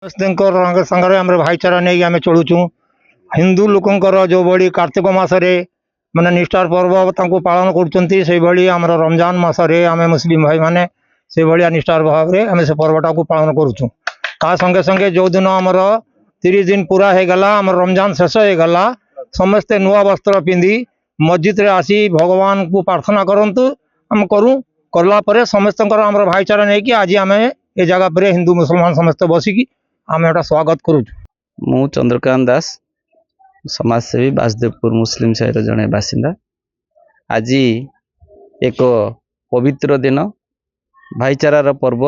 संगे आम भाईचारा नहीं आम चलुचु। हिंदू लोकंर जो बड़ी कार्तिक मासरे माने निष्ठार पर्व पालन कर रमजान मासरे आम मुस्लिम भाई माने से भाया निष्ठार भाव में आम से पर्वटा को पालन करुचु। ता संगे संगे जो दिन आमर 30 दिन पूरा हो गला आम रमजान शेष हो गला समस्ते नुआ वस्त्र पिंधि मस्जिद रे आसी भगवान को प्रार्थना करंतु आम करूँ कला समस्त आम भाईचारा नहीं कि आज आम ए जगह पर हिंदू मुसलमान समस्त बसिकी आम एटा स्वागत करूँ। मु चंद्रकांत दास समाजसेवी बासदेवपुर मुस्लिम साहिर जड़े बासिंदा। आज एक पवित्र दिन भाईचारार पर्व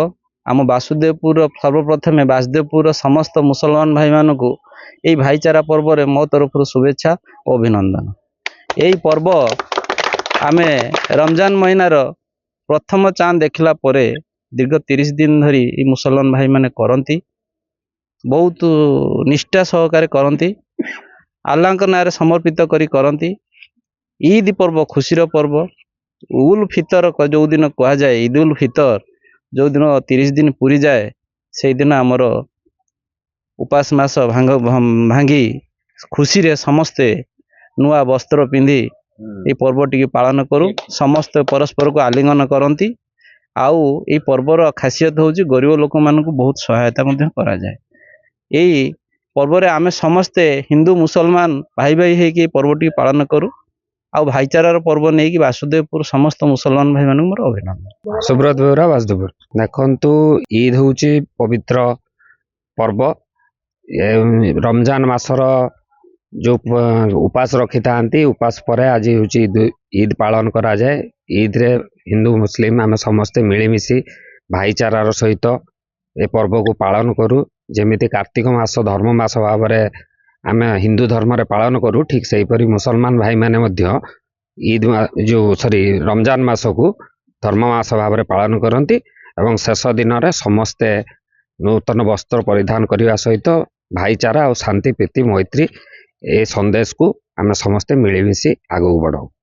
आम बासुदेवपुर सर्वप्रथमे बासदेवपुर समस्त मुसलमान भाई मान को यही भाईचारा पर्व रे मो तरफ शुभेच्छा और अभिनंदन। यही पर्व आमे रमजान महीनार प्रथम चांद देखला परे दीर्घ 30 दिन धरी मुसलमान भाई माने करती बहुत निष्ठा सहकारे करती आल्लाह नाँ समर्पित करी करती। ईद पर्व खुशीर पर्व उल फितर जो दिन कह जाए ईद उल फितर जो दिन 30 दिन पूरी जाए से दिन आमर उपास मास भांगी खुशी रे समस्ते नुआ वस्त्र पिंधि ये पर्व टी पालन करूँ। समस्त परस्पर को आलिंगन करती आउ ये पर्वर खासियत हूँ गरीब लोक मान बहुत सहायता करा जाए। यही पर्व रे आमे समस्ते हिंदू मुसलमान भाई भाई है पर्व टी पालन करूँ आ भाईचारार पर्व नहीं कि बासुदेवपुर समस्त मुसलमान भाई मान मोर अभिनंदन। सुब्रत बेहरा बासुदेवपुर। देखु ईद हूँ पवित्र पर्व रमजान मासर जो उपास रखी था उपास पर आज हूँ ईद पालन करा जाए। ईद रे हिंदू मुस्लिम आम समस्ते मिलमिशि भाईचारार सहित ए पर्व को पालन करूँ। जेमिति कार्तिक मास धर्म मास भाव में आम हिंदू धर्म रे पालन करूँ ठीक से हीपरी मुसलमान भाई माने मध्य ईद जो रमजान मास को धर्म मास भाव में पालन करती एवं शेष दिन रे समस्ते नूतन वस्त्र परिधान करने सहित भाईचारा और शांति प्रीति मैत्री ए संदेश को आम समस्ते मिलमिशि आगू बढ़ाऊ।